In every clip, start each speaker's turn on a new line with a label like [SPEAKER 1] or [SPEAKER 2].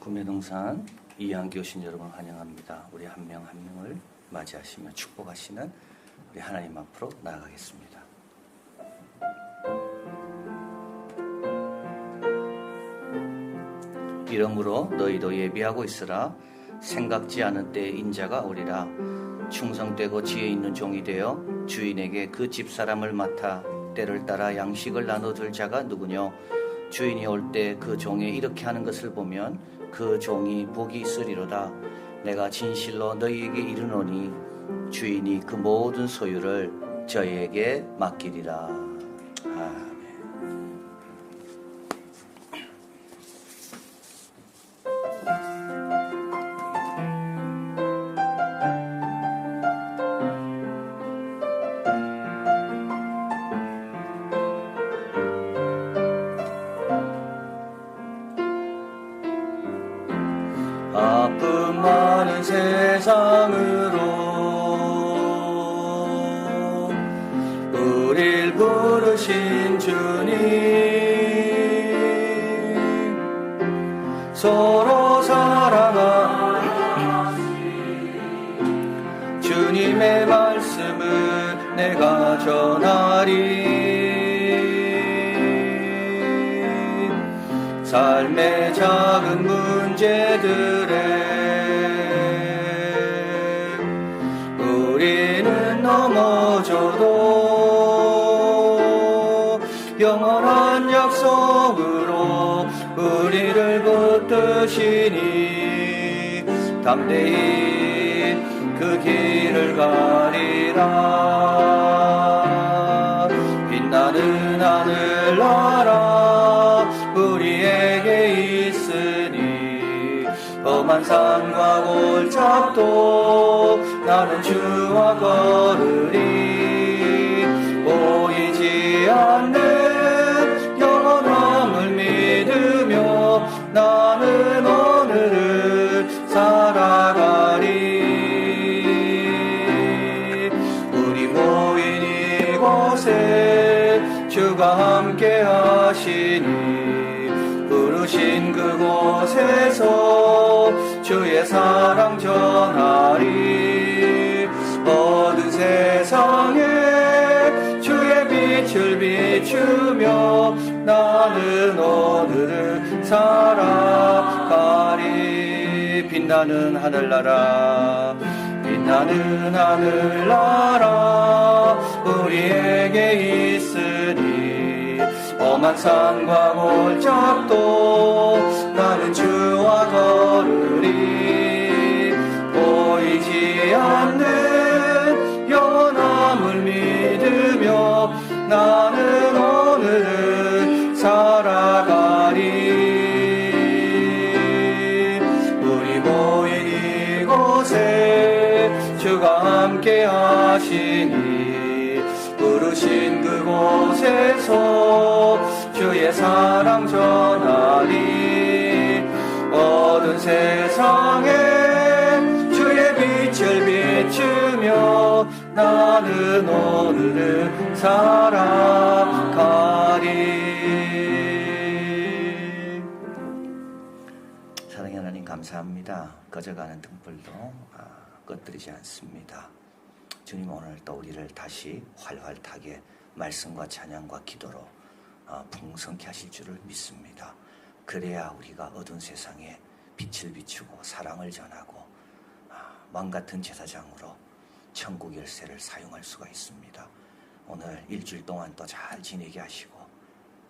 [SPEAKER 1] 구매동산 이한기 오신 여러분 환영합니다. 우리 한 명 한 명을 맞이하시며 축복하시는 우리 하나님 앞으로 나아가겠습니다. 이러므로 너희도 예비하고 있으라. 생각지 않은 때에 인자가 오리라. 충성되고 지혜 있는 종이 되어 주인에게 그 집사람을 맡아 때를 따라 양식을 나눠줄 자가 누구뇨? 주인이 올 때 그 종이 이렇게 하는 것을 보면 그 종이 복이 있으리로다. 내가 진실로 너희에게 이르노니 주인이 그 모든 소유를 저희에게 맡기리라. 아멘. 아픔 많은 세상으로 우릴 부르신 주님, 서로 사랑하니 주님의 말씀을 내가 전하리. 삶의 작은 문제들에 우리는 넘어져도 영원한 약속으로 우리를 붙드시니 담대히 그 길을 가리라. 빛나는 하늘나라 우리에게 있으니 험한 산과 골짜기도 나는 주와 걸으리. 보이지 않는 영원함을 믿으며 나는 오늘을 살아가리. 우리 모인 이곳에 주가 함께 하시니 부르신 그곳에서 주의 사랑 전하리. 어두운 세상에 주의 빛을 비추며 나는 오늘을 살아가리. 빛나는 하늘나라 빛나는 하늘나라 우리에게 있으니 험한 산과 골짜기도 나는 주와 걸으리. 보이지 않는 영원함을 믿으며 나는 오늘을 살아가리. 우리 모인 이곳에 주가 함께 하시니 부르신 그곳에서 주의 사랑 전하리. 어두운 세상에 주의 빛을 비추며 나는 오늘을 살아가리. 사랑의 하나님 감사합니다. 꺼져가는 등불도 꺼뜨리지 않습니다. 주님 오늘 또 우리를 다시 활활타게 말씀과 찬양과 기도로 풍성케 하실 줄을 믿습니다. 그래야 우리가 어두운 세상에 빛을 비추고 사랑을 전하고 왕같은 제사장으로 천국 열쇠를 사용할 수가 있습니다. 오늘 일주일 동안 또 잘 지내게 하시고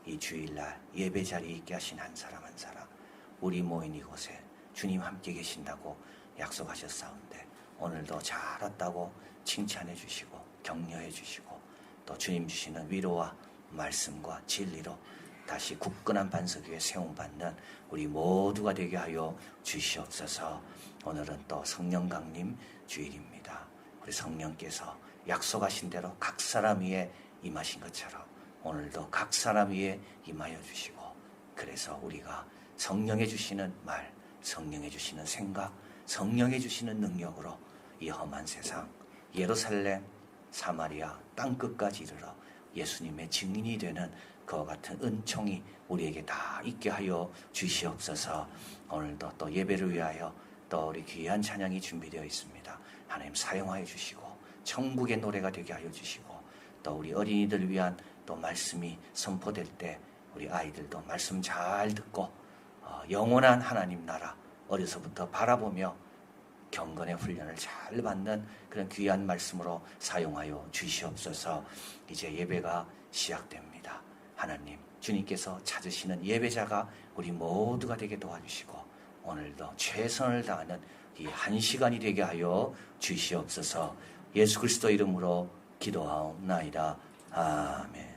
[SPEAKER 1] 이 주일날 예배 자리에 있게 하신 한 사람 한 사람 우리 모인 이곳에 주님 함께 계신다고 약속하셨사온데 오늘도 잘 왔다고 칭찬해 주시고 격려해 주시고 또 주님 주시는 위로와 말씀과 진리로 다시 굳건한 반석 위에 세움받는 우리 모두가 되게 하여 주시옵소서. 오늘은 또 성령 강림 주일입니다. 우리 성령께서 약속하신 대로 각 사람 위에 임하신 것처럼 오늘도 각 사람 위에 임하여 주시고 그래서 우리가 성령해 주시는 말, 성령해 주시는 생각, 성령해 주시는 능력으로 이 험한 세상 예루살렘, 사마리아 땅끝까지 이르러 예수님의 증인이 되는 그와 같은 은총이 우리에게 다 있게 하여 주시옵소서. 오늘도 또 예배를 위하여 또 우리 귀한 찬양이 준비되어 있습니다. 하나님 사용하여 주시고 천국의 노래가 되게 하여 주시고 또 우리 어린이들을 위한 또 말씀이 선포될 때 우리 아이들도 말씀 잘 듣고 영원한 하나님 나라 어려서부터 바라보며 경건의 훈련을 잘 받는 그런 귀한 말씀으로 사용하여 주시옵소서. 이제 예배가 시작됩니다. 하나님 주님께서 찾으시는 예배자가 우리 모두가 되게 도와주시고 오늘도 최선을 다하는 이 한 시간이 되게 하여 주시옵소서. 예수 그리스도 이름으로 기도하옵나이다. 아멘.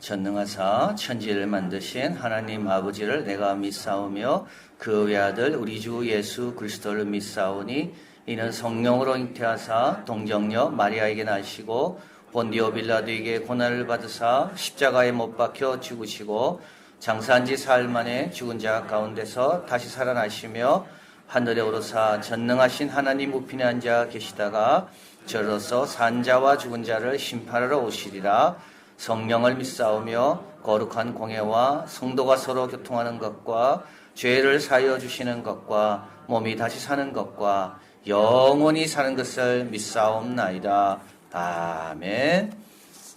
[SPEAKER 1] 전능하사 천지를 만드신 하나님 아버지를 내가 믿사오며 그 외아들 우리 주 예수 그리스도를 믿사오니 이는 성령으로 잉태하사 동정녀 마리아에게 나시고 본디오 빌라도에게 고난을 받으사 십자가에 못 박혀 죽으시고 장사한 지 사흘 만에 죽은 자 가운데서 다시 살아나시며 하늘에 오르사 전능하신 하나님 우편에 앉아 계시다가 저로서 산 자와 죽은 자를 심판하러 오시리라. 성령을 믿사오며 거룩한 공예와 성도가 서로 교통하는 것과 죄를 사하여 주시는 것과 몸이 다시 사는 것과 영원히 사는 것을 믿사옵나이다. 아멘.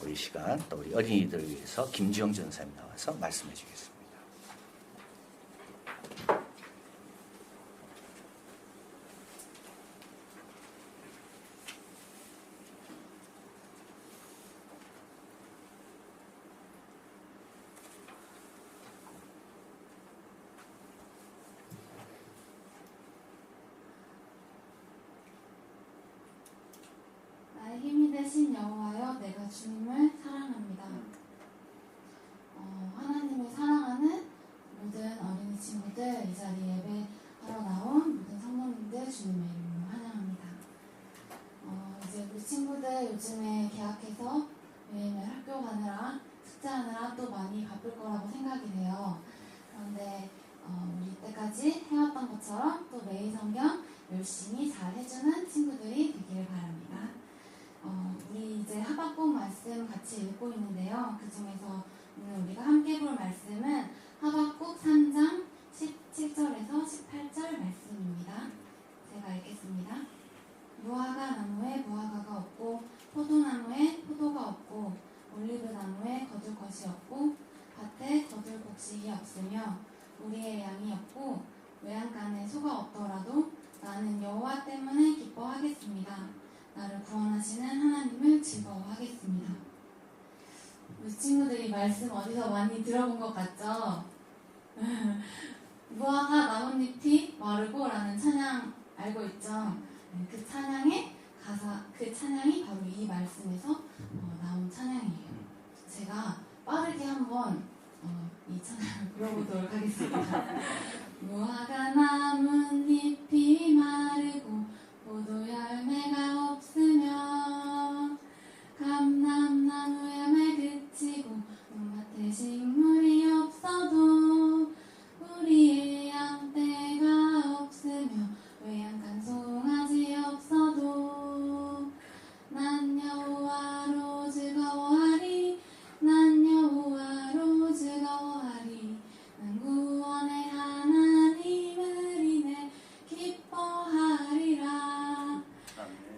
[SPEAKER 1] 우리 시간 또 우리 어린이들을 위해서 김주영 전사님 나와서 말씀해 주겠습니다.
[SPEAKER 2] 힘이 되신 여호와여, 내가 주님을 사랑합니다. 하나님을 사랑하는 모든 어린이 친구들, 이 자리 예배하러 나온 모든 성도님들 주님의 이름으로 환영합니다. 이제 우리 친구들 요즘에 개학해서 매일매일 학교 가느라 숙제하느라 또 많이 바쁠 거라고 생각이 돼요. 그런데 우리 이때까지 해왔던 것처럼 또 매일 성경 열심히 잘 해주는 친구들이 되기를 바랍니다. 우리 이제 하박국 말씀 같이 읽고 있는데요. 그 중에서 오늘 우리가 함께 볼 말씀은 하박국 3장 17절에서 18절 말씀입니다. 제가 읽겠습니다. 무화과 나무에 무화과가 없고 포도나무에 포도가 없고 올리브나무에 거둘 것이 없고 밭에 거둘 곡식이 없으며 우리의 양이 없고 외양간에 소가 없더라도 나는 여호와 때문에 기뻐하겠습니다. 나를 구원하시는 하나님을 즐거워하겠습니다. 우리 친구들이 말씀 어디서 많이 들어본 것 같죠? 무화과 나뭇잎이 마르고 라는 찬양 알고 있죠? 그 찬양의 가사, 그 찬양이 바로 이 말씀에서 나온 찬양이에요. 제가 빠르게 한번 이 찬양을 불러보도록 하겠습니다. 무화과 나뭇잎이 마르고 포도 열매가 없으며 감람나무 열매 그치고 논밭에 식물이 없어도 우리의 양떼가 없으며 외양간 송아지 없어도 난 여호와로 즐거워하리 난 여호와로 즐거워하리 난 구원의 하나님을 인해 기뻐하리라.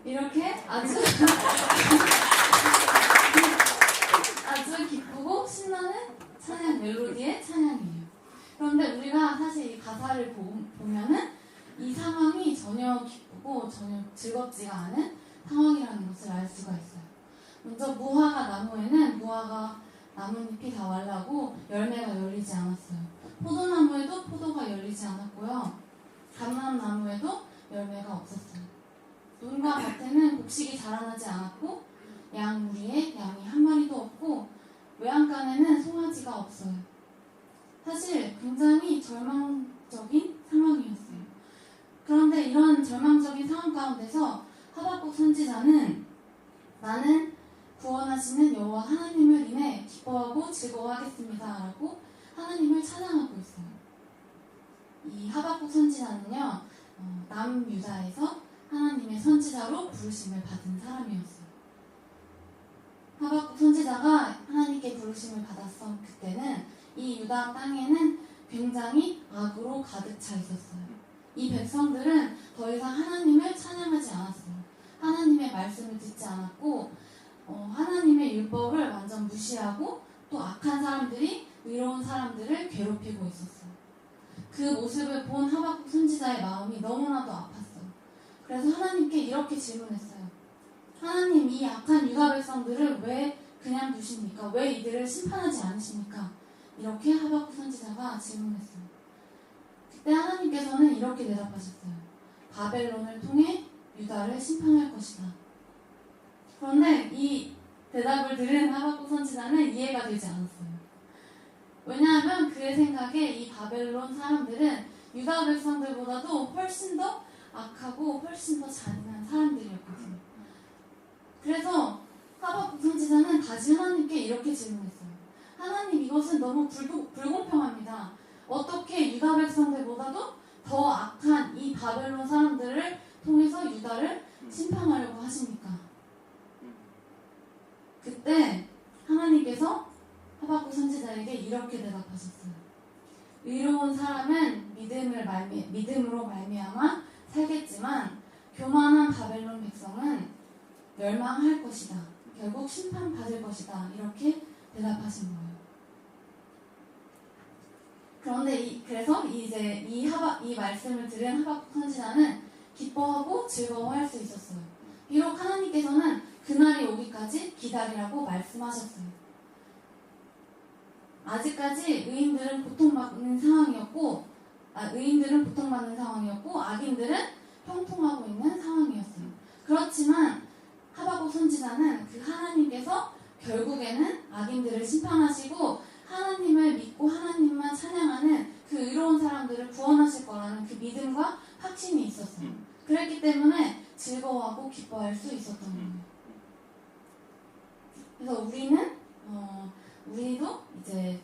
[SPEAKER 2] 이렇게 아주 기쁘고 신나는 찬양 멜로디의 찬양이에요. 그런데 우리가 사실 이 가사를 보면은 이 상황이 전혀 기쁘고 전혀 즐겁지가 않은 상황이라는 것을 알 수가 있어요. 먼저 무화과 나무에는 무화과 나뭇잎이 다 말라고 열매가 열리지 않았어요. 포도나무에도 포도가 열리지 않았고요. 감람나무에도 열매가 없었어요. 논과 밭에는 곡식이 자라나지 않았고 양무리에 양이 한 마리도 없고 외양간에는 송아지가 없어요. 사실 굉장히 절망적인 상황이었어요. 그런데 이런 절망적인 상황 가운데서 하박국 선지자는 나는 구원하시는 여호와 하나님을 인해 기뻐하고 즐거워하겠습니다 라고 하나님을 찬양하고 있어요. 이 하박국 선지자는요, 남유다에서 하나님의 선지자로 부르심을 받은 사람이었어요. 하박국 선지자가 하나님께 부르심을 받았던 그때는 이 유다 땅에는 굉장히 악으로 가득 차 있었어요. 이 백성들은 더 이상 하나님을 찬양하지 않았어요. 하나님의 말씀을 듣지 않았고 하나님의 율법을 완전 무시하고 또 악한 사람들이 의로운 사람들을 괴롭히고 있었어요. 그 모습을 본 하박국 선지자의 마음이 너무나도 아팠어요. 그래서 하나님께 이렇게 질문했어요. 하나님, 이 악한 유다 백성들을 왜 그냥 두십니까? 왜 이들을 심판하지 않으십니까? 이렇게 하박국 선지자가 질문했어요. 그때 하나님께서는 이렇게 대답하셨어요. 바벨론을 통해 유다를 심판할 것이다. 그런데 이 대답을 들은 하박국 선지자는 이해가 되지 않았어요. 왜냐하면 그의 생각에 이 바벨론 사람들은 유다 백성들보다도 훨씬 더 악하고 훨씬 더 잔인한 사람들이었거든요. 그래서 하박국 선지자는 다시 하나님께 이렇게 질문했어요. 하나님, 이것은 너무 불공평합니다. 어떻게 유다 백성들보다도 더 악한 이 바벨론 사람들을 통해서 유다를 심판하려고 하십니까? 그때 하나님께서 하박국 선지자에게 이렇게 대답하셨어요. 의로운 사람은 믿음으로 말미암아 살겠지만 교만한 바벨론 백성은 멸망할 것이다. 결국 심판받을 것이다. 이렇게 대답하신 거예요. 그런데 그래서 이제 이 말씀을 들은 하박국 선지자는 기뻐하고 즐거워할 수 있었어요. 비록 하나님께서는 그날이 오기까지 기다리라고 말씀하셨어요. 아직까지 의인들은 고통받는 상황이었고, 악인들은 형통하고 있는 상황이었어요. 그렇지만 하박국 선지자는 그 하나님께서 결국에는 악인들을 심판하시고 하나님을 믿고 하나님만 찬양하는 그 의로운 사람들을 구원하실 거라는 그 믿음과 확신이 있었어요. 그랬기 때문에 즐거워하고 기뻐할 수 있었던 거예요. 그래서 우리도 이제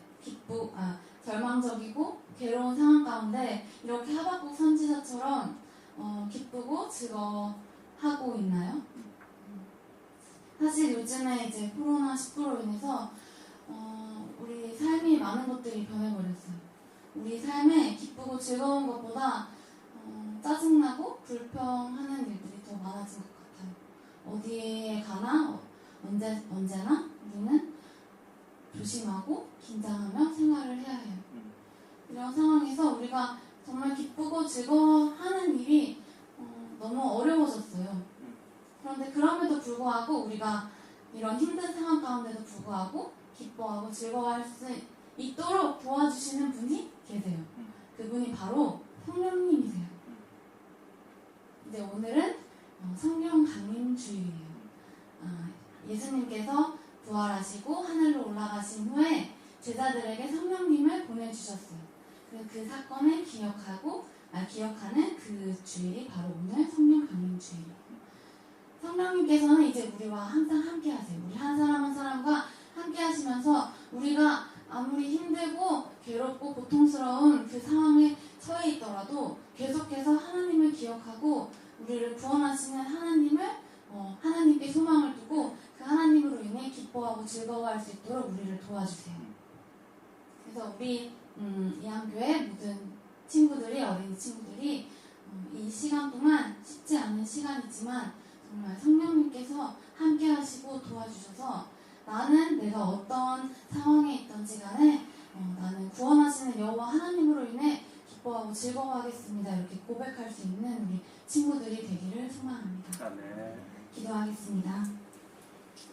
[SPEAKER 2] 절망적이고 괴로운 상황 가운데 이렇게 하박국 선지자처럼 기쁘고 즐거워하고 있나요? 사실 요즘에 이제 코로나19로 인해서 우리 삶이 많은 것들이 변해버렸어요. 우리 삶에 기쁘고 즐거운 것보다 짜증나고 불평하는 일들이 더 많아진 것 같아요. 어디에 가나 언제나 우리는 조심하고 긴장하며 생활을 해야 해요. 이런 상황에서 우리가 정말 기쁘고 즐거워하는 일이 너무 어려워졌어요. 그런데 그럼에도 불구하고 우리가 이런 힘든 상황 가운데도 불구하고 기뻐하고 즐거워할 수 있도록 도와주시는 분이 계세요. 그분이 바로 성령님이세요. 이제 오늘은 성령 강림 주일이에요. 예수님께서 부활하시고 하늘로 올라가신 후에 제자들에게 성령님을 보내주셨어요. 그 사건을 기억하는 그 주일이 바로 오늘 성령 강림 주일이에요. 성령님께서는 이제 우리와 항상 함께 하세요. 우리 한 사람 한 사람과 함께 하시면서 우리가 아무리 힘들고 괴롭고 고통스러운 그 상황에 처해 있더라도 계속해서 하나님을 기억하고 우리를 구원하시는 하나님께 소망을 두고 그 하나님으로 인해 기뻐하고 즐거워할 수 있도록 우리를 도와주세요. 그래서 우리 이한교회 모든 친구들이, 어린이 친구들이 이 시간 동안 쉽지 않은 시간이지만 정말 성령님께서 함께 하시고 도와주셔서 나는 내가 어떤 상황에 있던지 간에 나는 구원하시는 여호와 하나님으로 인해 기뻐하고 즐거워하겠습니다. 이렇게 고백할 수 있는 우리 친구들이 되기를 소망합니다.
[SPEAKER 3] 아멘.
[SPEAKER 2] 기도하겠습니다.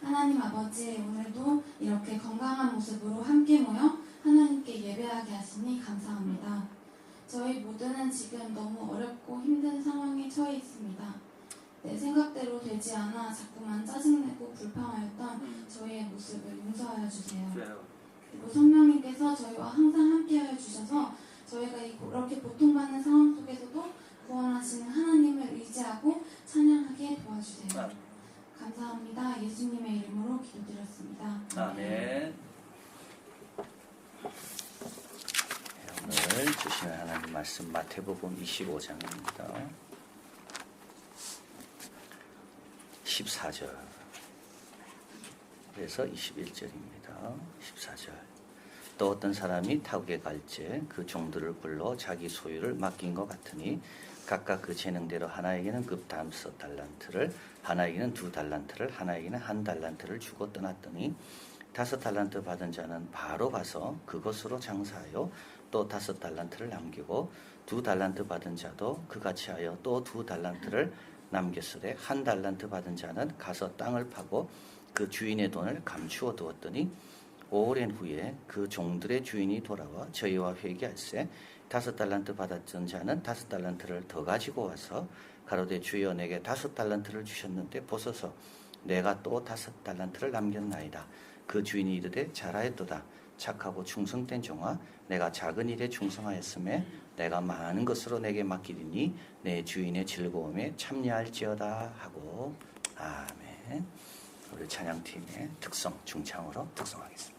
[SPEAKER 2] 하나님 아버지, 오늘도 이렇게 건강한 모습으로 함께 모여 하나님께 예배하게 하시니 감사합니다. 저희 모두는 지금 너무 어렵고 힘든 상황에 처해 있습니다. 내 생각대로 되지 않아 자꾸만 짜증내고 불평하였던 저희의 모습을 용서하여 주세요. 그리고 성령님께서 저희와 항상 함께하여 주셔서 저희가 이렇게 고통받는 상황 속에서도 구원하시는 하나님을 의지하고 찬양하게 도와주세요. 감사합니다. 예수님의 이름으로 기도드렸습니다.
[SPEAKER 1] 아멘. 오늘 주시는 하나님 말씀 마태복음 25장입니다. 14절 그래서 21절입니다. 14절 또 어떤 사람이 타국에 갈지 그 종들을 불러 자기 소유를 맡긴 것 같으니 각각 그 재능대로 하나에게는 급 5달란트를 하나에게는 2달란트를 하나에게는 1달란트를 주고 떠났더니 5달란트 받은 자는 바로 가서 그것으로 장사하여 또 5달란트를 남기고 2달란트 받은 자도 그같이 하여 또 2달란트를 남겼으되 1달란트 받은 자는 가서 땅을 파고 그 주인의 돈을 감추어 두었더니 오랜 후에 그 종들의 주인이 돌아와 저희와 회개할세 5달란트 받았던 자는 5달란트를 더 가지고 와서 가로되 주여 내게 5달란트를 주셨는데 보소서 내가 또 5달란트를 남겼나이다. 그 주인이 이르되 잘하였도다. 착하고 충성된 종아 내가 작은 일에 충성하였음에 내가 많은 것으로 내게 맡기리니 내 주인의 즐거움에 참여할지어다 하고 아멘. 우리 찬양팀의 특성 중창으로 특성하겠습니다.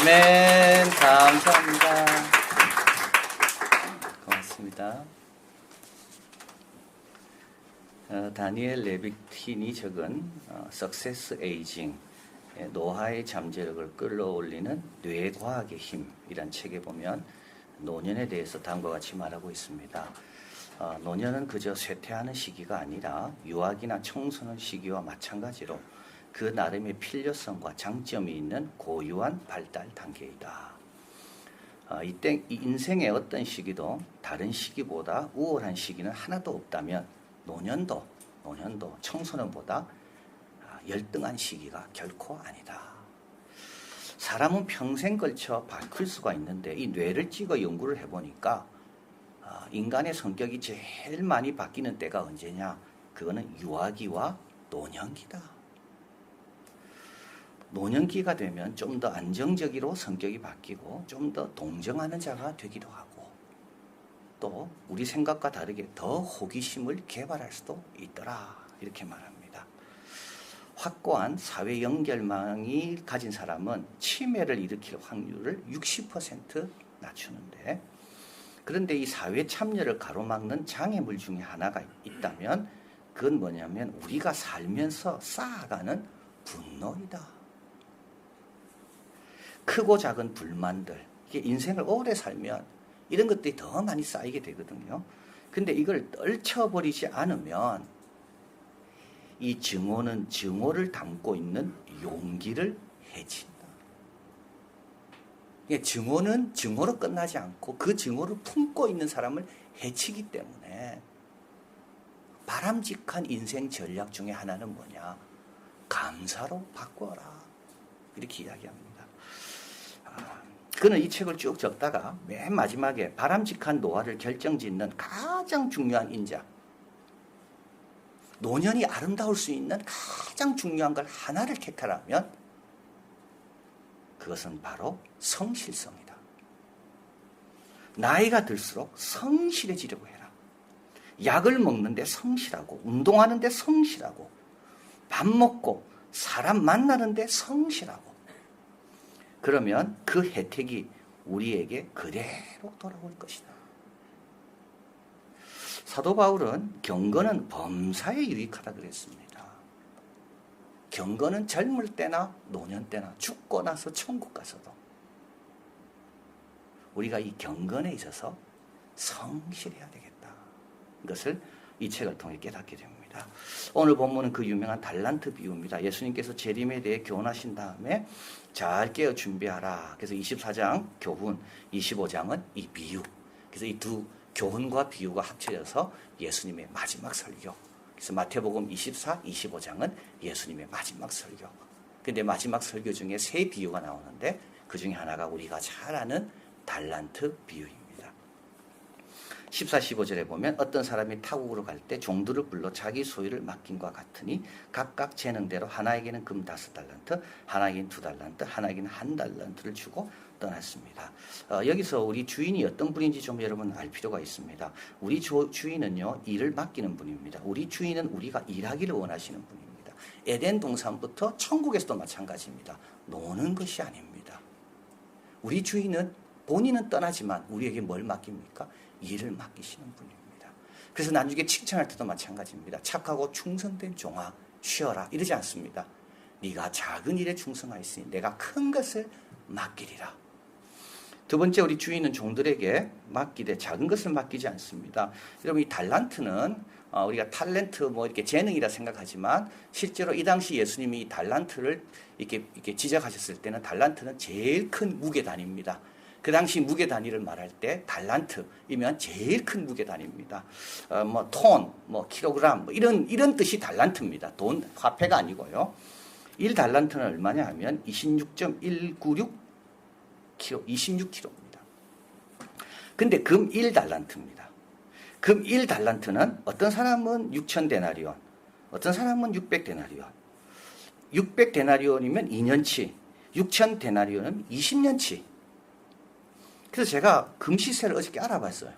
[SPEAKER 1] 아멘. 감사합니다. 고맙습니다. 다니엘 레비틴이 적은 Success Aging, 노화의 잠재력을 끌어올리는 뇌과학의 힘이란 책에 보면 노년에 대해서 다음과 같이 말하고 있습니다. 노년은 그저 쇠퇴하는 시기가 아니라 유아기나 청소년 시기와 마찬가지로 그 나름의 필요성과 장점이 있는 고유한 발달 단계이다. 이때 인생의 어떤 시기도 다른 시기보다 우월한 시기는 하나도 없다면 노년도 청소년보다 열등한 시기가 결코 아니다. 사람은 평생 걸쳐 바뀔 수가 있는데 이 뇌를 찍어 연구를 해보니까 인간의 성격이 제일 많이 바뀌는 때가 언제냐? 그거는 유아기와 노년기다. 노년기가 되면 좀 더 안정적으로 성격이 바뀌고 좀 더 동정하는 자가 되기도 하고 또 우리 생각과 다르게 더 호기심을 개발할 수도 있더라. 이렇게 말합니다. 확고한 사회 연결망이 가진 사람은 치매를 일으킬 확률을 60% 낮추는데 그런데 이 사회 참여를 가로막는 장애물 중에 하나가 있다면 그건 뭐냐면 우리가 살면서 쌓아가는 분노이다. 크고 작은 불만들, 이게 인생을 오래 살면 이런 것들이 더 많이 쌓이게 되거든요. 근데 이걸 떨쳐버리지 않으면 이 증오는 증오를 담고 있는 용기를 해친다. 증오는 증오로 끝나지 않고 그 증오를 품고 있는 사람을 해치기 때문에 바람직한 인생 전략 중에 하나는 뭐냐? 감사로 바꿔라. 이렇게 이야기합니다. 그는 이 책을 쭉 적다가 맨 마지막에 바람직한 노화를 결정짓는 가장 중요한 인자, 노년이 아름다울 수 있는 가장 중요한 걸 하나를 택하라면 그것은 바로 성실성이다. 나이가 들수록 성실해지려고 해라. 약을 먹는데 성실하고 운동하는데 성실하고 밥 먹고 사람 만나는데 성실하고 그러면 그 혜택이 우리에게 그대로 돌아올 것이다. 사도 바울은 경건은 범사에 유익하다 그랬습니다. 경건은 젊을 때나 노년 때나 죽고 나서 천국 가서도 우리가 이 경건에 있어서 성실해야 되겠다. 이것을 이 책을 통해 깨닫게 됩니다. 오늘 본문은 그 유명한 달란트 비유입니다. 예수님께서 재림에 대해 교훈하신 다음에 잘 깨어 준비하라. 그래서 24장 교훈, 25장은 이 비유. 그래서 이 두 교훈과 비유가 합쳐져서 예수님의 마지막 설교. 그래서 마태복음 24, 25장은 예수님의 마지막 설교. 근데 마지막 설교 중에 세 비유가 나오는데 그 중에 하나가 우리가 잘 아는 달란트 비유입니다. 14, 15절에 보면 어떤 사람이 타국으로 갈 때 종들을 불러 자기 소유를 맡김과 같으니 각각 재능대로 하나에게는 금 5달란트, 하나에게는 2달란트, 하나에게는 1달란트를 주고 떠났습니다. 여기서 우리 주인이 어떤 분인지 좀 여러분 알 필요가 있습니다. 우리 주인은요, 일을 맡기는 분입니다. 우리 주인은 우리가 일하기를 원하시는 분입니다. 에덴 동산부터 천국에서도 마찬가지입니다. 노는 것이 아닙니다. 우리 주인은 본인은 떠나지만 우리에게 뭘 맡깁니까? 일을 맡기시는 분입니다. 그래서 나중에 칭찬할 때도 마찬가지입니다. 착하고 충성된 종아 쉬어라 이러지 않습니다. 네가 작은 일에 충성하였으니 내가 큰 것을 맡기리라. 두 번째, 우리 주인은 종들에게 맡기되 작은 것을 맡기지 않습니다. 여러분, 이 달란트는 우리가 탤런트 뭐 이렇게 재능이라 생각하지만 실제로 이 당시 예수님이 이 달란트를 이렇게 지적하셨을 때는 달란트는 제일 큰 무게 단위입니다. 그 당시 무게 단위를 말할 때 달란트이면 제일 큰 무게 단위입니다. 뭐 톤, 뭐 킬로그램, 뭐 이런 뜻이 달란트입니다. 돈, 화폐가 아니고요. 1달란트는 얼마냐 하면 26.196kg, 26kg입니다. 근데 금 1달란트입니다. 금 1달란트는 어떤 사람은 6,000데나리온, 어떤 사람은 600데나리온. 600데나리온이면 2년치, 6,000데나리온은 20년치. 그래서 제가 금 시세를 어저께 알아봤어요.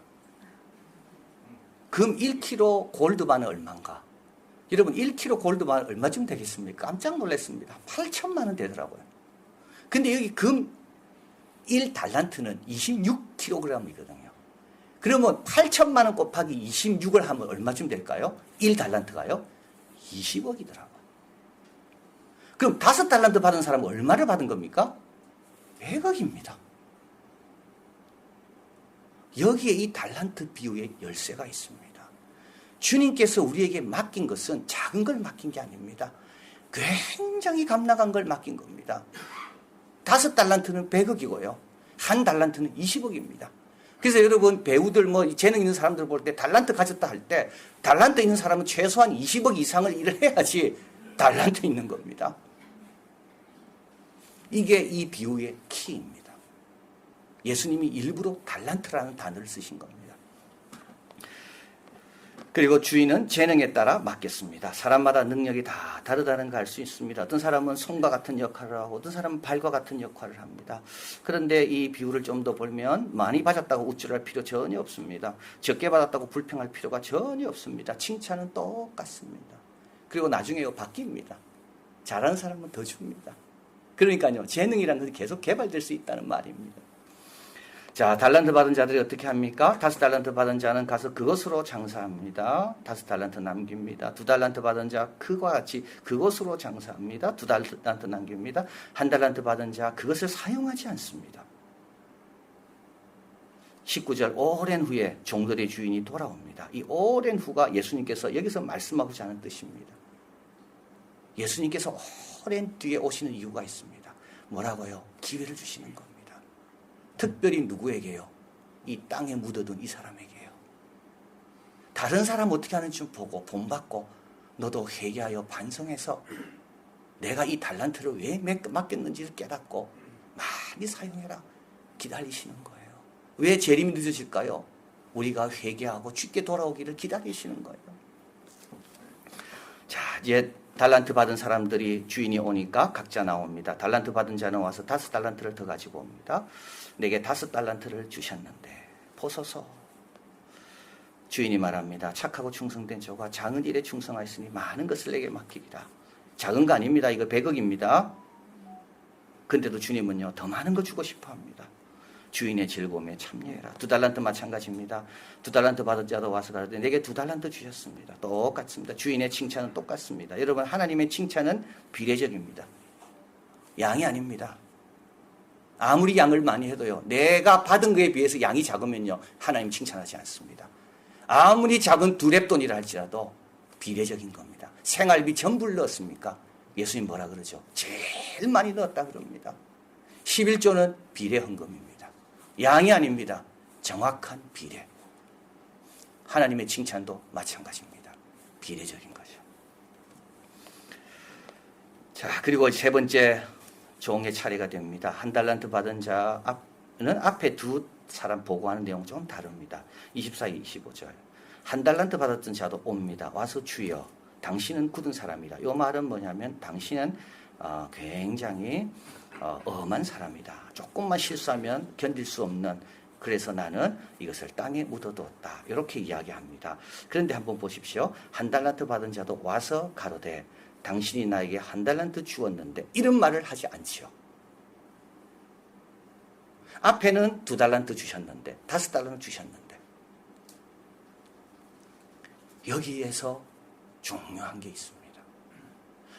[SPEAKER 1] 금 1kg 골드바는 얼마인가? 여러분, 1kg 골드바는 얼마쯤 되겠습니까? 깜짝 놀랐습니다. 8천만 원 되더라고요. 근데 여기 금 1달란트는 26kg이거든요. 그러면 8천만 원 곱하기 26을 하면 얼마쯤 될까요? 1달란트가요? 20억이더라고요. 그럼 5달란트 받은 사람은 얼마를 받은 겁니까? 100억입니다. 여기에 이 달란트 비유의 열쇠가 있습니다. 주님께서 우리에게 맡긴 것은 작은 걸 맡긴 게 아닙니다. 굉장히 값나간 걸 맡긴 겁니다. 5달란트는 100억이고요. 1달란트는 20억입니다. 그래서 여러분 배우들 뭐 재능 있는 사람들 볼 때 달란트 가졌다 할 때 달란트 있는 사람은 최소한 20억 이상을 일을 해야지 달란트 있는 겁니다. 이게 이 비유의 키입니다. 예수님이 일부러 달란트라는 단어를 쓰신 겁니다. 그리고 주인은 재능에 따라 맡겠습니다. 사람마다 능력이 다 다르다는 걸 알 수 있습니다. 어떤 사람은 손과 같은 역할을 하고 어떤 사람은 발과 같은 역할을 합니다. 그런데 이 비유를 좀 더 보면 많이 받았다고 우쭐할 필요 전혀 없습니다. 적게 받았다고 불평할 필요가 전혀 없습니다. 칭찬은 똑같습니다. 그리고 나중에 바뀝니다. 잘하는 사람은 더 줍니다. 그러니까요. 재능이라는 것이 계속 개발될 수 있다는 말입니다. 자, 달란트 받은 자들이 어떻게 합니까? 5달란트 받은 자는 가서 그것으로 장사합니다. 5달란트 남깁니다. 2달란트 받은 자 그와 같이 그것으로 장사합니다. 2달란트 남깁니다. 1달란트 받은 자 그것을 사용하지 않습니다. 19절 오랜 후에 종들의 주인이 돌아옵니다. 이 오랜 후가 예수님께서 여기서 말씀하고자 하는 뜻입니다. 예수님께서 오랜 뒤에 오시는 이유가 있습니다. 뭐라고요? 기회를 주시는 겁니다. 특별히 누구에게요? 이 땅에 묻어둔 이 사람에게요. 다른 사람 어떻게 하는지 좀 보고 본받고 너도 회개하여 반성해서 내가 이 달란트를 왜 맡겼는지를 깨닫고 많이 사용해라. 기다리시는 거예요. 왜 재림이 늦어질까요? 우리가 회개하고 주께 돌아오기를 기다리시는 거예요. 자, 이제 달란트 받은 사람들이 주인이 오니까 각자 나옵니다. 달란트 받은 자는 와서 5달란트를 더 가지고 옵니다. 내게 5달란트를 주셨는데 보소서. 주인이 말합니다. 착하고 충성된 저가 작은 일에 충성하였으니 많은 것을 내게 맡기리라. 작은 거 아닙니다. 이거 100억입니다. 근데도 주님은요 더 많은 거 주고 싶어 합니다. 주인의 즐거움에 참여해라. 2달란트 마찬가지입니다. 2달란트 받은 자도 와서 가라되 내게 2달란트 주셨습니다. 똑같습니다. 주인의 칭찬은 똑같습니다. 여러분 하나님의 칭찬은 비례적입니다. 양이 아닙니다. 아무리 양을 많이 해도요 내가 받은 거에 비해서 양이 작으면요 하나님 칭찬하지 않습니다. 아무리 작은 두랩돈이라 할지라도 비례적인 겁니다. 생활비 전부를 넣었습니까? 예수님 뭐라 그러죠? 제일 많이 넣었다 그럽니다. 11조는 비례 헌금입니다. 양이 아닙니다. 정확한 비례. 하나님의 칭찬도 마찬가지입니다. 비례적인 거죠. 자, 그리고 세 번째 종의 차례가 됩니다. 1달란트 받은 자는 앞에 두 사람 보고하는 내용 좀 다릅니다. 24, 25절. 1달란트 받았던 자도 옵니다. 와서 주여, 당신은 굳은 사람이다. 이 말은 뭐냐면 당신은 굉장히 엄한 사람이다. 조금만 실수하면 견딜 수 없는, 그래서 나는 이것을 땅에 묻어두었다. 이렇게 이야기합니다. 그런데 한번 보십시오. 1달란트 받은 자도 와서 가로되 당신이 나에게 1달란트 주었는데 이런 말을 하지 않지요. 앞에는 2달란트 주셨는데 5달란트 주셨는데 여기에서 중요한 게 있습니다.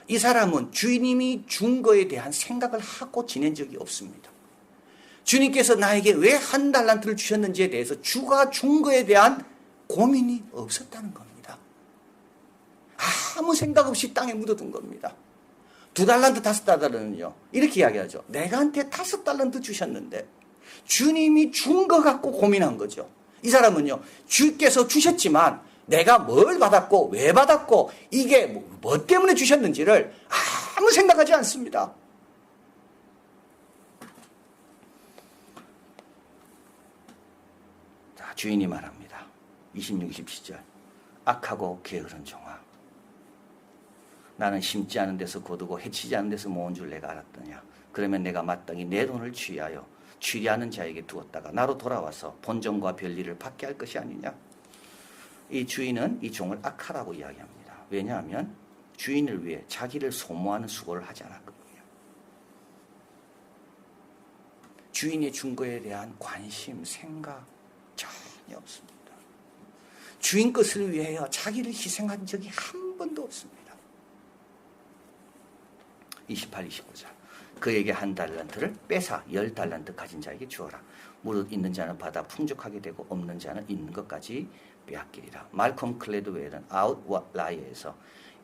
[SPEAKER 1] 이 사람은 주님이 준 거에 대한 생각을 하고 지낸 적이 없습니다. 주님께서 나에게 왜 1달란트를 주셨는지에 대해서 주가 준 거에 대한 고민이 없었다는 겁니다. 아무 생각 없이 땅에 묻어둔 겁니다. 2달란트, 5달란트는요. 이렇게 이야기하죠. 내가한테 5달란트 주셨는데 주님이 준 거 갖고 고민한 거죠. 이 사람은요. 주께서 주셨지만 내가 뭘 받았고 왜 받았고 이게 뭐 때문에 주셨는지를 아무 생각하지 않습니다. 자, 주인이 말합니다. 26, 27절. 악하고 게으른 종아, 나는 심지 않은 데서 거두고 해치지 않은 데서 모은 줄 내가 알았더냐. 그러면 내가 마땅히 내 돈을 취하여 취리하는 자에게 두었다가 나로 돌아와서 본종과 별일을 받게 할 것이 아니냐. 이 주인은 이 종을 악하라고 이야기합니다. 왜냐하면 주인을 위해 자기를 소모하는 수고를 하지 않았거든요. 주인의 준 거에 대한 관심, 생각 전혀 없습니다. 주인 것을 위하여 자기를 희생한 적이 한 번도 없습니다. 28, 29절. 그에게 한 달란트를 빼사 10달란트 가진 자에게 주어라. 무릇 있는 자는 받아 풍족하게 되고 없는 자는 있는 것까지 빼앗기리라. 말콤 클레드웰은 아웃라이어에서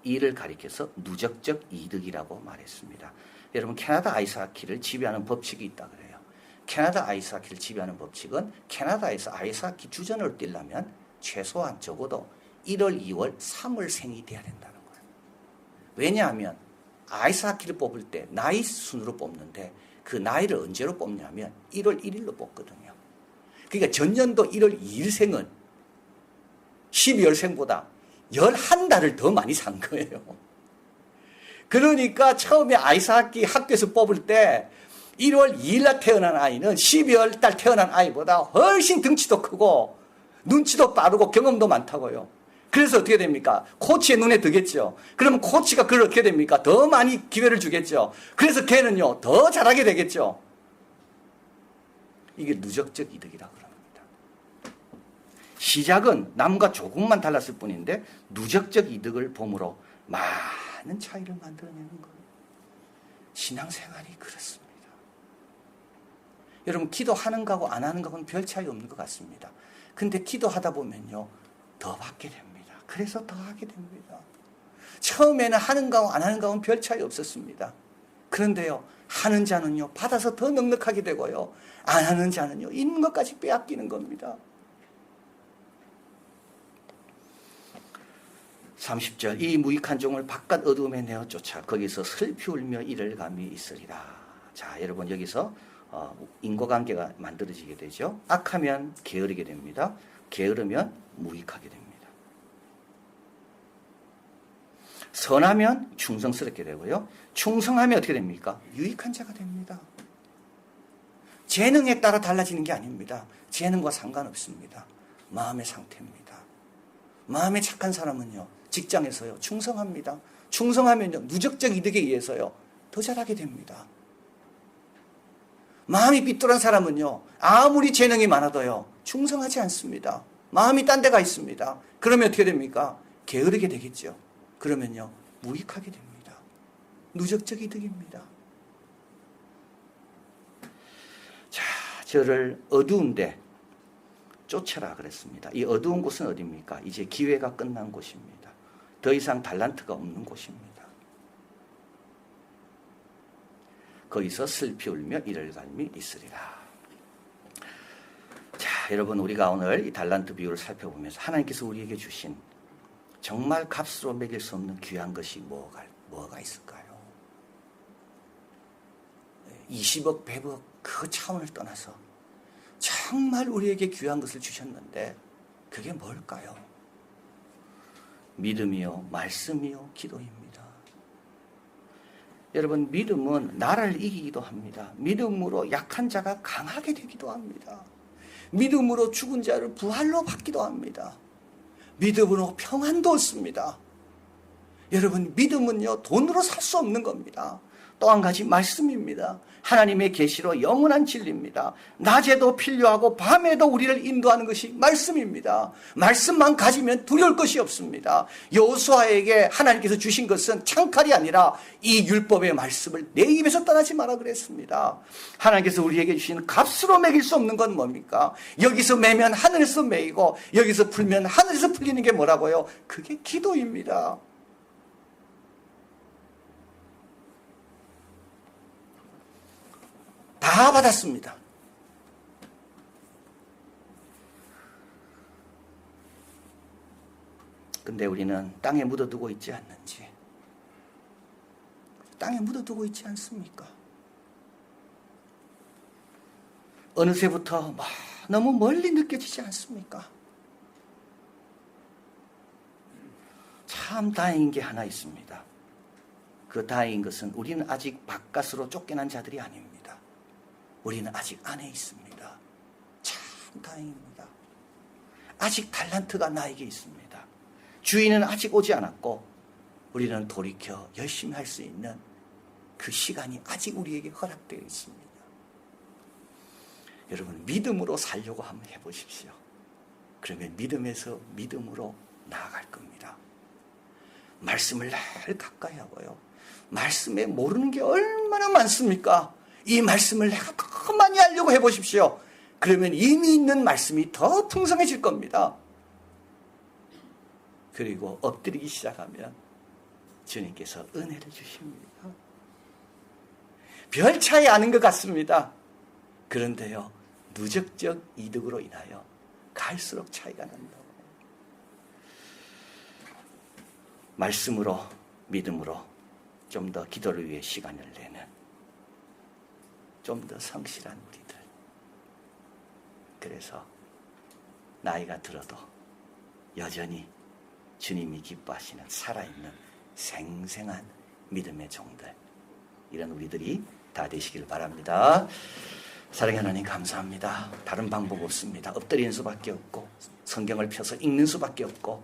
[SPEAKER 1] 이를 가리켜서 누적적 이득이라고 말했습니다. 여러분, 캐나다 아이스하키를 지배하는 법칙이 있다 그래요. 캐나다 아이스하키를 지배하는 법칙은 캐나다에서 아이스하키 주전을 뛰려면 최소한 적어도 1월, 2월, 3월 생이 돼야 된다는 거예요. 왜냐하면 아이스하키를 뽑을 때 나이 순으로 뽑는데 그 나이를 언제로 뽑냐면 1월 1일로 뽑거든요. 그러니까 전년도 1월 2일생은 12월생보다 11달을 더 많이 산 거예요. 그러니까 처음에 아이스하키 학교에서 뽑을 때 1월 2일날 태어난 아이는 12월 달 태어난 아이보다 훨씬 덩치도 크고 눈치도 빠르고 경험도 많다고요. 그래서 어떻게 됩니까? 코치의 눈에 들겠죠. 그러면 코치가 그걸 어떻게 됩니까? 더 많이 기회를 주겠죠. 그래서 걔는요, 더 잘하게 되겠죠. 이게 누적적 이득이라고 그럽니다. 시작은 남과 조금만 달랐을 뿐인데 누적적 이득을 봄으로 많은 차이를 만들어내는 거예요. 신앙생활이 그렇습니다. 여러분, 기도하는 거하고 안 하는 거하고는 별 차이 없는 것 같습니다. 근데 기도하다 보면요, 더 받게 됩니다. 그래서 더 하게 됩니다. 처음에는 하는 거하고 안 하는 거하고는 별 차이 없었습니다. 그런데요, 하는 자는요, 받아서 더 넉넉하게 되고요, 안 하는 자는요, 있는 것까지 빼앗기는 겁니다. 30절. 이 무익한 종을 바깥 어두움에 내어 쫓아 거기서 슬피 울며 이를 감이 있으리라. 자, 여러분, 여기서 인과관계가 만들어지게 되죠. 악하면 게으르게 됩니다. 게으르면 무익하게 됩니다. 선하면 충성스럽게 되고요. 충성하면 어떻게 됩니까? 유익한 자가 됩니다. 재능에 따라 달라지는 게 아닙니다. 재능과 상관없습니다. 마음의 상태입니다. 마음에 착한 사람은요, 직장에서요, 충성합니다. 충성하면요, 누적적 이득에 의해서요, 더 잘하게 됩니다. 마음이 삐뚤한 사람은요, 아무리 재능이 많아도요, 충성하지 않습니다. 마음이 딴 데가 있습니다. 그러면 어떻게 됩니까? 게으르게 되겠죠. 그러면요, 무익하게 됩니다. 누적적 이득입니다. 자, 저를 어두운데 쫓아라 그랬습니다. 이 어두운 곳은 어디입니까? 이제 기회가 끝난 곳입니다. 더 이상 달란트가 없는 곳입니다. 거기서 슬피 울며 이를 갈미 있으리라. 자, 여러분, 우리가 오늘 이 달란트 비유를 살펴보면서 하나님께서 우리에게 주신 정말 값으로 매길 수 없는 귀한 것이 뭐가 있을까요? 20억, 100억 그 차원을 떠나서 정말 우리에게 귀한 것을 주셨는데 그게 뭘까요? 믿음이요, 말씀이요, 기도입니다. 여러분, 믿음은 나라를 이기기도 합니다. 믿음으로 약한 자가 강하게 되기도 합니다. 믿음으로 죽은 자를 부활로 받기도 합니다. 믿음으로 평안도 얻습니다. 여러분, 믿음은요, 돈으로 살 수 없는 겁니다. 또 한 가지 말씀입니다. 하나님의 계시로 영원한 진리입니다. 낮에도 필요하고 밤에도 우리를 인도하는 것이 말씀입니다. 말씀만 가지면 두려울 것이 없습니다. 여호수아에게 하나님께서 주신 것은 창칼이 아니라 이 율법의 말씀을 내 입에서 떠나지 마라 그랬습니다. 하나님께서 우리에게 주신 값으로 매길 수 없는 건 뭡니까? 여기서 매면 하늘에서 매이고 여기서 풀면 하늘에서 풀리는 게 뭐라고요? 그게 기도입니다. 다 받았습니다. 근데 우리는 땅에 묻어두고 있지 않는지, 땅에 묻어두고 있지 않습니까? 어느새부터 너무 멀리 느껴지지 않습니까? 참 다행인 게 하나 있습니다. 그 다행인 것은 우리는 아직 바깥으로 쫓겨난 자들이 아닙니다. 우리는 아직 안에 있습니다. 참 다행입니다. 아직 달란트가 나에게 있습니다. 주인은 아직 오지 않았고 우리는 돌이켜 열심히 할 수 있는 그 시간이 아직 우리에게 허락되어 있습니다. 여러분, 믿음으로 살려고 한번 해보십시오. 그러면 믿음에서 믿음으로 나아갈 겁니다. 말씀을 늘 가까이 하고요. 말씀에 모르는 게 얼마나 많습니까? 이 말씀을 내가 더 많이 알려고 해보십시오. 그러면 이미 있는 말씀이 더 풍성해질 겁니다. 그리고 엎드리기 시작하면 주님께서 은혜를 주십니다. 별 차이 아닌 것 같습니다. 그런데요, 누적적 이득으로 인하여 갈수록 차이가 난다. 말씀으로, 믿음으로 좀 더 기도를 위해 시간을 내는 좀 더 성실한 우리들. 그래서 나이가 들어도 여전히 주님이 기뻐하시는 살아있는 생생한 믿음의 종들, 이런 우리들이 다 되시기를 바랍니다. 사랑의 하나님 감사합니다. 다른 방법 없습니다. 엎드리는 수밖에 없고 성경을 펴서 읽는 수밖에 없고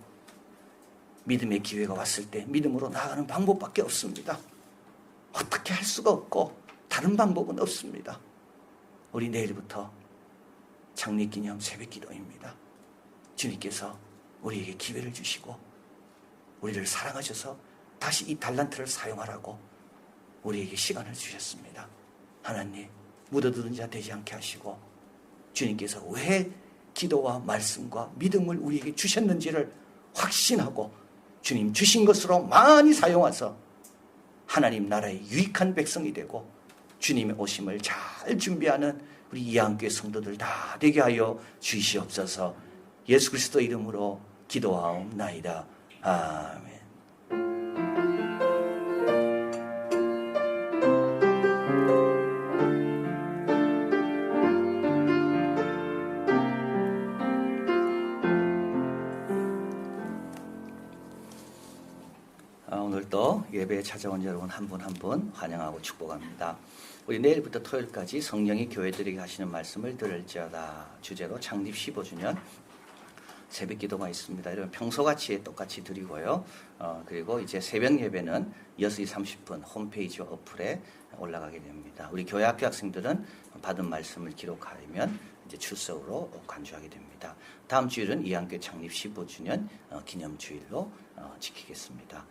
[SPEAKER 1] 믿음의 기회가 왔을 때 믿음으로 나아가는 방법밖에 없습니다. 어떻게 할 수가 없고 다른 방법은 없습니다. 우리 내일부터 창립기념 새벽기도입니다. 주님께서 우리에게 기회를 주시고 우리를 사랑하셔서 다시 이 달란트를 사용하라고 우리에게 시간을 주셨습니다. 하나님, 묻어두는 자 되지 않게 하시고 주님께서 왜 기도와 말씀과 믿음을 우리에게 주셨는지를 확신하고 주님 주신 것으로 많이 사용해서 하나님 나라의 유익한 백성이 되고 주님의 오심을 잘 준비하는 우리 이한교회 성도들 다 되게 하여 주시옵소서. 예수 그리스도 이름으로 기도하옵나이다. 아멘. 오늘도 예배에 찾아온 여러분 한 분 한 분 환영하고 축복합니다. 우리 내일부터 토요일까지 성령이 교회들에게 하시는 말씀을 들을지어다 주제로 창립 15주년 새벽 기도가 있습니다. 여러분 평소같이 똑같이 드리고요. 그리고 이제 새벽 예배는 6시 30분 홈페이지와 어플에 올라가게 됩니다. 우리 교회 학교 학생들은 받은 말씀을 기록하면 이제 출석으로 간주하게 됩니다. 다음 주일은 이한교회 창립 15주년 기념주일로 지키겠습니다.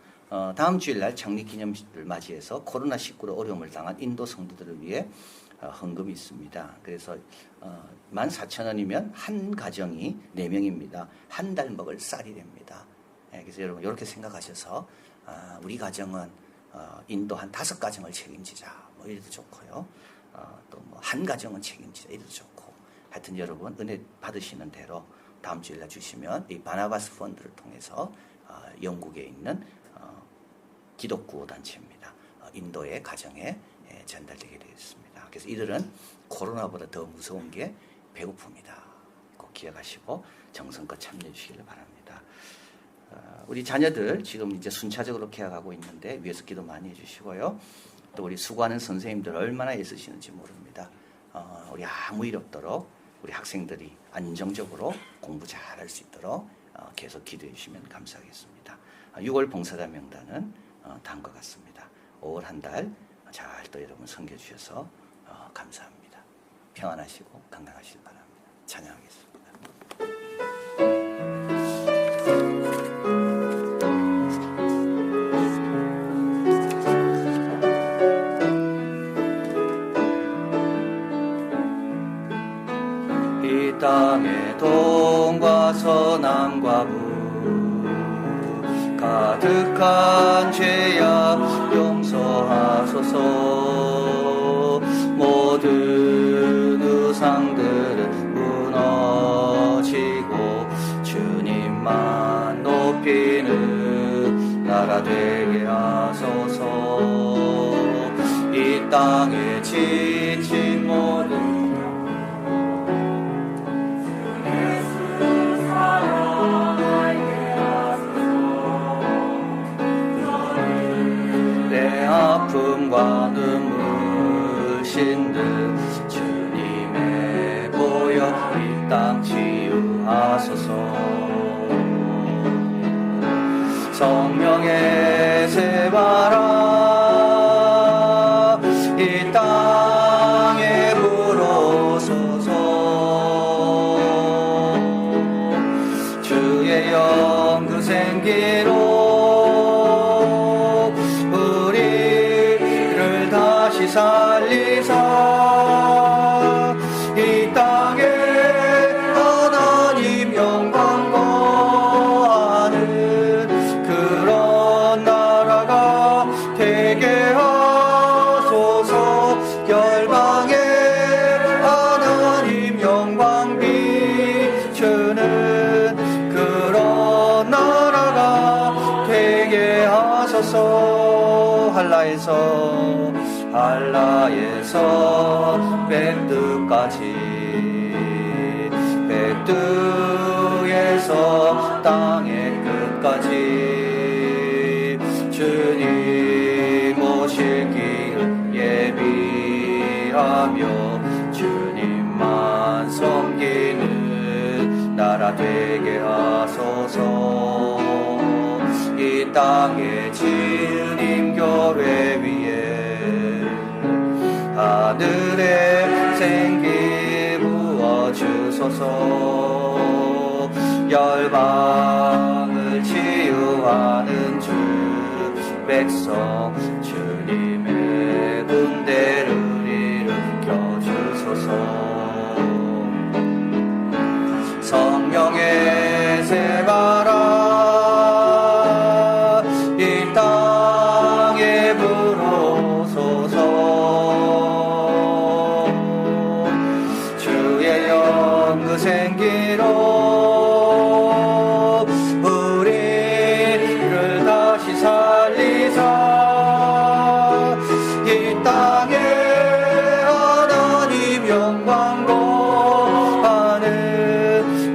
[SPEAKER 1] 다음 주일날 창립기념일을 맞이해서 코로나19로 어려움을 당한 인도 성도들을 위해 헌금이 있습니다. 그래서 14,000원이면 한 가정이 4명입니다. 한 달 먹을 쌀이 됩니다. 그래서 여러분 이렇게 생각하셔서 우리 가정은 인도 한 5가정을 책임지자 뭐 이래도 좋고요. 또 뭐 한 가정은 책임지자 이래도 좋고, 하여튼 여러분 은혜 받으시는 대로 다음 주일날 주시면 이 바나바스 펀드를 통해서 영국에 있는 기독구호단체입니다. 인도의 가정에 전달되게 되겠습니다. 그래서 이들은 코로나보다 더 무서운 게 배고픔이다. 꼭 기억하시고 정성껏 참여해 주시기를 바랍니다. 우리 자녀들 지금 이제 순차적으로 개학하고 있는데 위에서 기도 많이 해주시고요. 또 우리 수고하는 선생님들 얼마나 애쓰시는지 모릅니다. 우리 아무 일 없도록 우리 학생들이 안정적으로 공부 잘할 수 있도록 계속 기도해 주시면 감사하겠습니다. 6월 봉사자 명단은 다음과 같습니다. 5월 한 달 잘 또 여러분 섬겨주셔서 감사합니다. 평안하시고 건강하시길 바랍니다. 찬양하겠습니다. 이 땅의 동과 서남과 북 가득한 죄악 용서하소서. 모든 우상들은 무너지고 주님만 높이는 나라 되게 하소서. 이 땅에 지친 모든 아픔과 눈물 신들 주님의 보여 이 땅 치유하소서. 성령의 새바람 이 땅에 불어서서 생기로 우리를 다시 살리사 이 땅에 하나님 영광 거하는 그런 나라가 되게 하소서. 열방에 하나님 영광 비추는 그런 나라가 되게 하소서. 한라에서 밴드까지 밴드에서 땅의 끝까지 주님 오실 길 예비하며 주님만 섬기는 나라 되게 하소서. 이 땅에 주님 교회 위에 하늘에 생기 부어주소서. 열방을 치유하는 주 백성 주님의 군대를 일으켜주소서. 성령의 새바람 이 땅에 불어소서. 주의 영그 생기로 우리를 다시 살리사 이 땅에 하나님 영광 거하는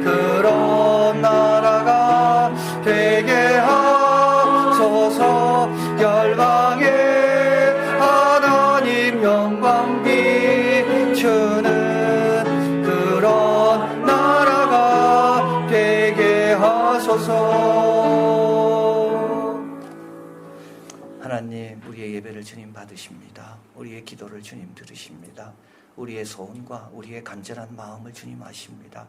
[SPEAKER 1] 그런 나라가 되게 하소서. 열방에 하나님 영광 비추는 그런 나라가 되게 하소서. 하나님, 우리의 예배를 주님 받으십니다. 우리의 기도를 주님 들으십니다. 우리의 소원과 우리의 간절한 마음을 주님 아십니다.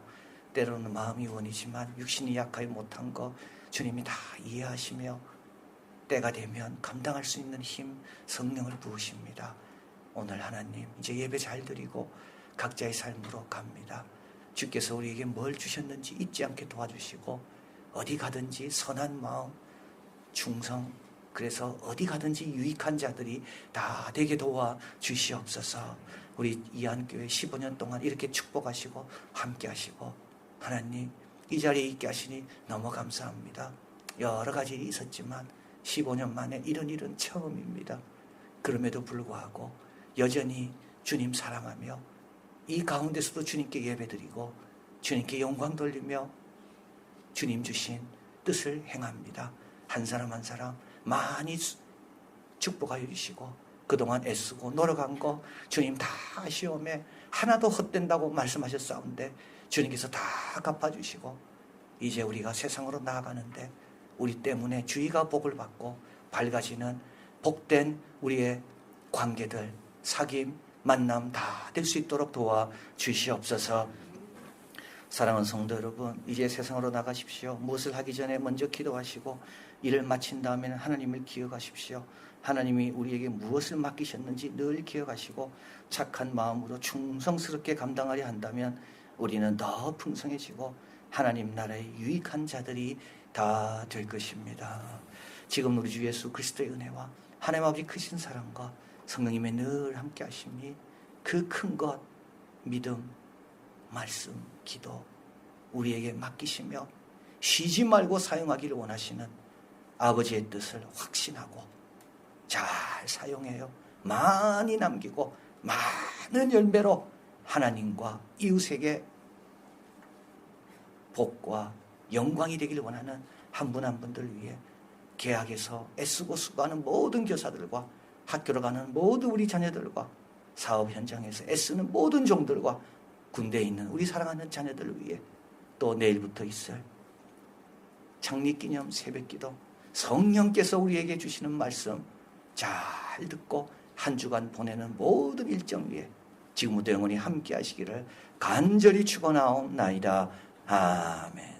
[SPEAKER 1] 때로는 마음이 원이지만 육신이 약하여 못한 거 주님이 다 이해하시며 때가 되면 감당할 수 있는 힘, 성령을 부으십니다. 오늘 하나님 이제 예배 잘 드리고 각자의 삶으로 갑니다. 주께서 우리에게 뭘 주셨는지 잊지 않게 도와주시고 어디 가든지 선한 마음, 충성, 그래서 어디 가든지 유익한 자들이 다 되게 도와주시옵소서. 우리 이한교회 15년 동안 이렇게 축복하시고 함께 하시고 하나님 이 자리에 있게 하시니 너무 감사합니다. 여러 가지 일이 있었지만 15년 만에 이런 일은 처음입니다. 그럼에도 불구하고 여전히 주님 사랑하며 이 가운데서도 주님께 예배드리고 주님께 영광 돌리며 주님 주신 뜻을 행합니다. 한 사람 한 사람 많이 축복하여 주시고 그동안 애쓰고 노력한 거 주님 다 시험에 하나도 헛된다고 말씀하셨사온데 주님께서 다 갚아주시고 이제 우리가 세상으로 나아가는데 우리 때문에 주위가 복을 받고 밝아지는 복된 우리의 관계들, 사귐, 만남 다 될 수 있도록 도와주시옵소서. 사랑하는 성도 여러분, 이제 세상으로 나가십시오. 무엇을 하기 전에 먼저 기도하시고 일을 마친 다음에는 하나님을 기억하십시오. 하나님이 우리에게 무엇을 맡기셨는지 늘 기억하시고 착한 마음으로 충성스럽게 감당하려 한다면 우리는 더 풍성해지고 하나님 나라의 유익한 자들이 다 될 것입니다. 지금 우리 주 예수 그리스도의 은혜와 하나님 아버지 크신 사랑과 성령님의 늘 함께 하심이 그 큰 것, 믿음, 말씀, 기도 우리에게 맡기시며 쉬지 말고 사용하기를 원하시는 아버지의 뜻을 확신하고 잘 사용해요. 많이 남기고 많은 열매로 하나님과 이웃에게 복과 영광이 되기를 원하는 한 분 한 분들 위해 계약에서 애쓰고 수고하는 모든 교사들과 학교로 가는 모든 우리 자녀들과 사업 현장에서 애쓰는 모든 종들과 군대에 있는 우리 사랑하는 자녀들을 위해 또 내일부터 있을 창립기념 새벽기도 성령께서 우리에게 주시는 말씀 잘 듣고 한 주간 보내는 모든 일정 위에 지금부터 영원히 함께 하시기를 간절히 축원하옵나이다. 아멘.